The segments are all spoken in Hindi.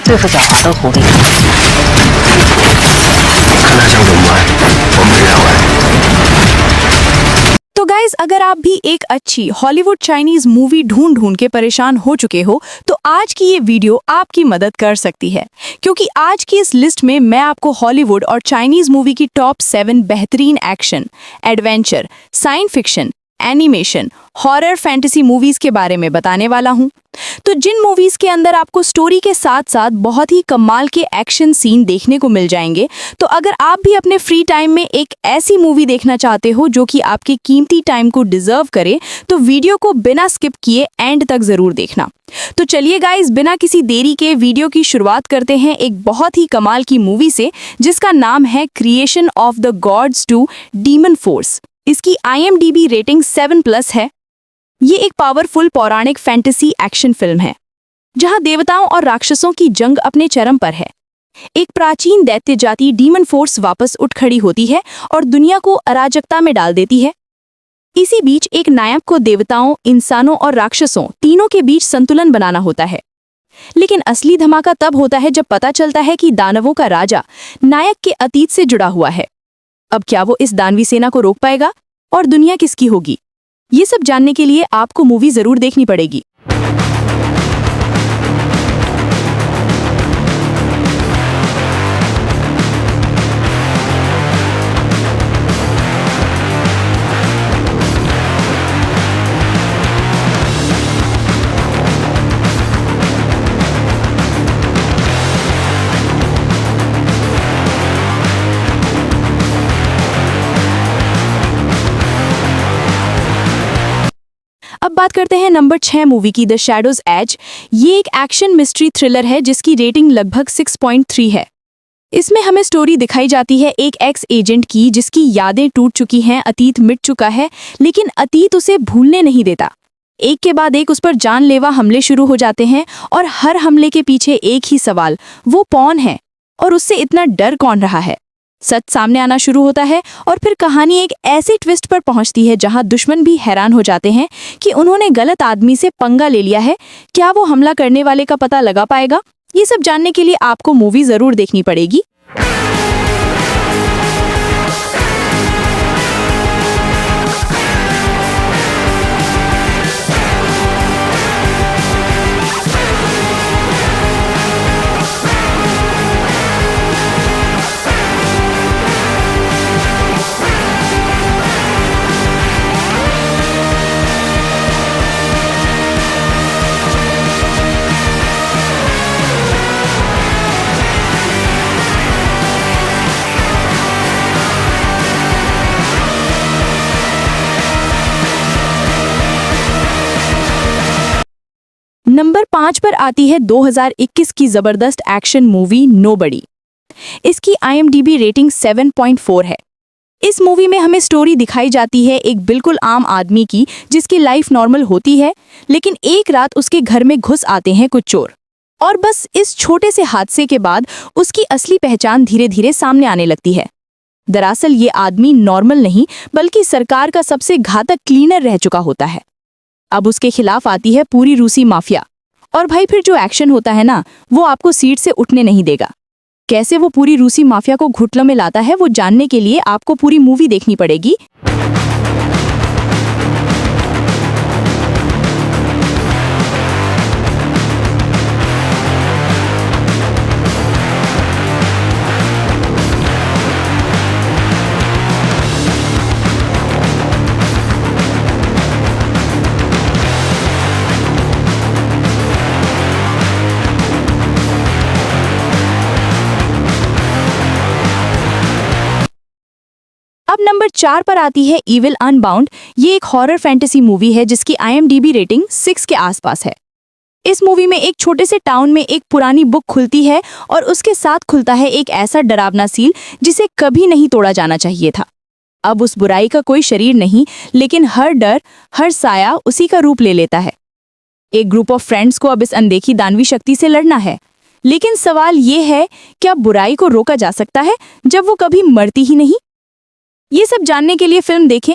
对付狡猾的狐狸。看他想怎么玩，我们这样玩。तो गाइज अगर आप भी एक अच्छी हॉलीवुड चाइनीज मूवी ढूंढ ढूंढ के परेशान हो चुके हो तो आज की ये वीडियो आपकी मदद कर सकती है, क्योंकि आज की इस लिस्ट में मैं आपको हॉलीवुड और चाइनीज मूवी की टॉप 7 बेहतरीन action, adventure, science fiction, animation, horror, fantasy movies के बारे में बताने वाला हूं। तो जिन मूवीज के अंदर आपको स्टोरी के साथ साथ बहुत ही कमाल के एक्शन सीन देखने को मिल जाएंगे, तो अगर आप भी अपने फ्री टाइम में एक ऐसी मूवी देखना चाहते हो जो कि आपके कीमती टाइम को डिजर्व करे, तो वीडियो को बिना स्किप किए एंड तक जरूर देखना। तो चलिए गाइस, बिना किसी देरी के वीडियो की शुरुआत करते हैं एक बहुत ही कमाल की मूवी से जिसका नाम है creation of the gods 2 demon force. इसकी IMDb रेटिंग 7+ है। ये एक पावरफुल पौराणिक फैंटेसी एक्शन फिल्म है जहां देवताओं और राक्षसों की जंग अपने चरम पर है। एक प्राचीन दैत्य जाति डीमन फोर्स वापस उठ खड़ी होती है और दुनिया को अराजकता में डाल देती है। इसी बीच एक नायक को देवताओं, इंसानों और राक्षसों तीनों के बीच संतुलन बनाना होता है। लेकिन असली धमाका तब होता है जब पता चलता है कि दानवों का राजा नायक के अतीत से जुड़ा हुआ है। अब क्या वो इस दानवी सेना को रोक पाएगा और दुनिया किसकी होगी? ये सब जानने के लिए आपको मूवी जरूर देखनी पड़ेगी। अब बात करते हैं नंबर 6 मूवी की, द शैडोज एज। ये एक एक्शन मिस्ट्री थ्रिलर है जिसकी रेटिंग लगभग 6.3 है। इसमें हमें स्टोरी दिखाई जाती है एक एक्स एजेंट की जिसकी यादें टूट चुकी हैं, अतीत मिट चुका है, लेकिन अतीत उसे भूलने नहीं देता। एक के बाद एक उस पर जानलेवा हमले शुरू हो जाते हैं और हर हमले के पीछे एक ही सवाल, वो कौन है और उससे इतना डर कौन रहा है। सच सामने आना शुरू होता है और फिर कहानी एक ऐसे ट्विस्ट पर पहुंचती है जहां दुश्मन भी हैरान हो जाते हैं कि उन्होंने गलत आदमी से पंगा ले लिया है। क्या वो हमला करने वाले का पता लगा पाएगा? ये सब जानने के लिए आपको मूवी जरूर देखनी पड़ेगी। नंबर 5 पर आती है 2021 की जबरदस्त एक्शन मूवी नोबडी। इसकी IMDb रेटिंग 7.4 है। इस मूवी में हमें स्टोरी दिखाई जाती है एक बिल्कुल आम आदमी की जिसकी लाइफ नॉर्मल होती है, लेकिन एक रात उसके घर में घुस आते हैं कुछ चोर और बस इस छोटे से हादसे के बाद उसकी असली पहचान धीरे धीरे सामने आने लगती है। दरअसल ये आदमी नॉर्मल नहीं बल्कि सरकार का सबसे घातक क्लीनर रह चुका होता है। अब उसके खिलाफ आती है पूरी रूसी माफिया और भाई फिर जो एक्शन होता है ना, वो आपको सीट से उठने नहीं देगा। कैसे वो पूरी रूसी माफिया को घुटनों में लाता है, वो जानने के लिए आपको पूरी मूवी देखनी पड़ेगी। अब नंबर 4 पर आती है इविल अनबाउंड। ये एक हॉरर फैंटेसी मूवी है जिसकी IMDb रेटिंग 6 के आसपास है। इस मूवी में एक छोटे से टाउन में एक पुरानी बुक खुलती है और उसके साथ खुलता है एक ऐसा डरावना सील जिसे कभी नहीं तोड़ा जाना चाहिए था। अब उस बुराई का कोई शरीर नहीं, लेकिन हर डर, हर साया उसी का रूप ले लेता है। एक ग्रुप ऑफ फ्रेंड्स को अब इस अनदेखी दानवी शक्ति से लड़ना है, लेकिन सवाल ये है, क्या बुराई को रोका जा सकता है जब वो कभी मरती ही नहीं? ये सब जानने के लिए फिल्म देखें।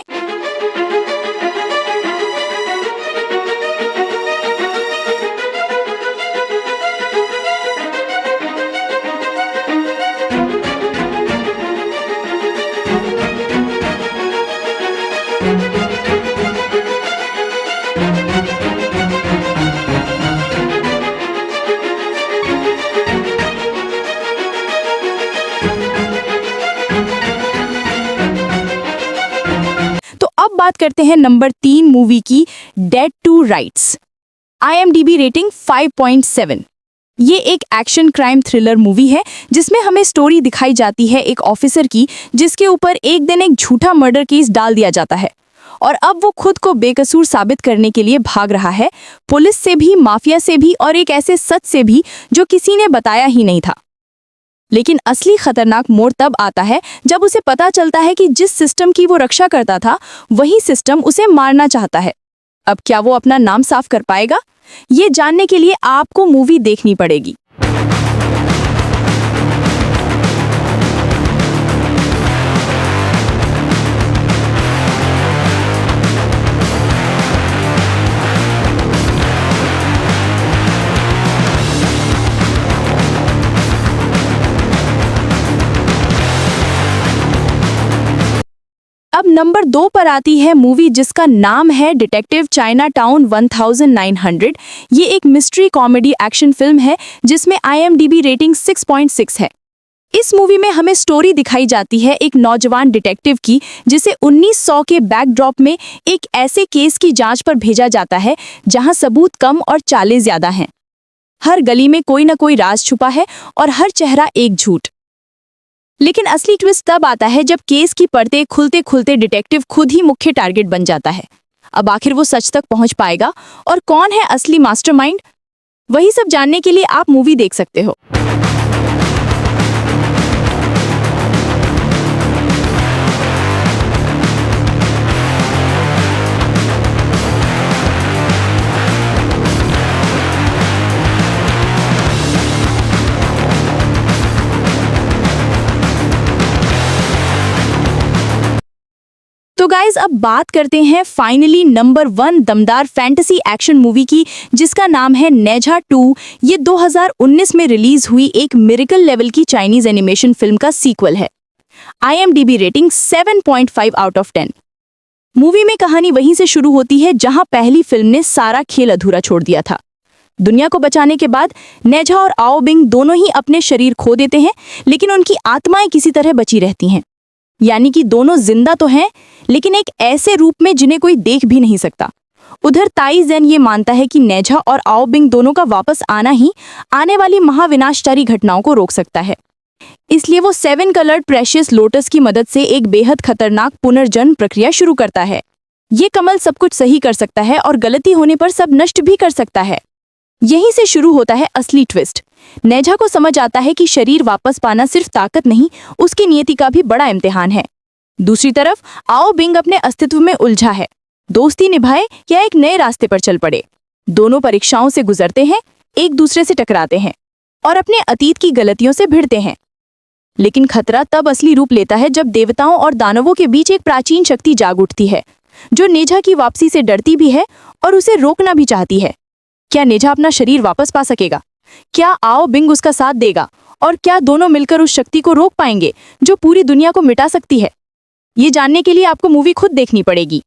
बात करते हैं नंबर 3 मूवी की, dead to rights. IMDb rating 5.7। ये एक एक्शन क्राइम थ्रिलर मूवी है जिसमें हमें स्टोरी दिखाई जाती है एक ऑफिसर की, जिसके ऊपर एक दिन एक झूठा मर्डर केस डाल दिया जाता है और अब वो खुद को बेकसूर साबित करने के लिए भाग रहा है, पुलिस से भी, माफिया से भी और एक ऐसे सच से भी जो किसी ने बताया ही नहीं था। लेकिन असली खतरनाक मोड़ तब आता है जब उसे पता चलता है कि जिस सिस्टम की वो रक्षा करता था वही सिस्टम उसे मारना चाहता है। अब क्या वो अपना नाम साफ कर पाएगा? ये जानने के लिए आपको मूवी देखनी पड़ेगी। अब नंबर 2 पर आती है मूवी जिसका नाम है डिटेक्टिव चाइनाटाउन 1900। ये एक मिस्ट्री कॉमेडी एक्शन फिल्म है जिसमें IMDb रेटिंग 6.6 है। इस मूवी में हमें स्टोरी दिखाई जाती है एक नौजवान डिटेक्टिव की, जिसे 1900 के बैकड्रॉप में एक ऐसे केस की जांच पर भेजा जाता है जहां सबूत कम और चालें ज्यादा हैं। हर गली में कोई न कोई राज छुपा है और हर चेहरा एक झूठ। लेकिन असली ट्विस्ट तब आता है जब केस की परतें खुलते खुलते डिटेक्टिव खुद ही मुख्य टारगेट बन जाता है। अब आखिर वो सच तक पहुंच पाएगा और कौन है असली मास्टरमाइंड? वही सब जानने के लिए आप मूवी देख सकते हो। तो गाइज अब बात करते हैं फाइनली नंबर 1 दमदार फैंटेसी एक्शन मूवी की, जिसका नाम है नेझा 2। ये 2019 में रिलीज हुई एक मिरेकल लेवल की चाइनीज एनिमेशन फिल्म का सीक्वल है। IMDb rating 7.5 out of 10। Movie में कहानी वहीं से शुरू होती है जहां पहली फिल्म ने सारा खेल अधूरा छोड़ दिया था। दुनिया को बचाने के बाद नेझा और आओ बिंग दोनों ही अपने शरीर खो देते हैं, लेकिन उनकी आत्माएं किसी तरह बची रहती हैं। यानी कि दोनों जिंदा तो हैं, लेकिन एक ऐसे रूप में जिन्हें कोई देख भी नहीं सकता। उधर ताई ज़ेन ये मानता है कि नेझा और आओ बिंग दोनों का वापस आना ही आने वाली महाविनाशकारी घटनाओं को रोक सकता है। इसलिए वो 7 कलर्ड प्रेशियस लोटस की मदद से एक बेहद खतरनाक पुनर्जन्म प्रक्रिया शुरू करता है। ये कमल सब कुछ सही कर सकता है और गलती होने पर सब नष्ट भी कर सकता है। यहीं से शुरू होता है असली ट्विस्ट। नेझा को समझ आता है कि शरीर वापस पाना सिर्फ ताकत नहीं, उसकी नियति का भी बड़ा इम्तिहान है। दूसरी तरफ आओ बिंग अपने अस्तित्व में उलझा है। दोस्ती निभाए या एक नए रास्ते पर चल पड़े, दोनों परीक्षाओं से गुजरते हैं, एक दूसरे से टकराते हैं और अपने अतीत की गलतियों से भिड़ते हैं। लेकिन खतरा तब असली रूप लेता है जब देवताओं और दानवों के बीच एक प्राचीन शक्ति जाग उठती है, जो नेझा की वापसी से डरती भी है और उसे रोकना भी चाहती है। क्या नेझा अपना शरीर वापस पा सकेगा? क्या आओ बिंग उसका साथ देगा? और क्या दोनों मिलकर उस शक्ति को रोक पाएंगे जो पूरी दुनिया को मिटा सकती है? ये जानने के लिए आपको मूवी खुद देखनी पड़ेगी।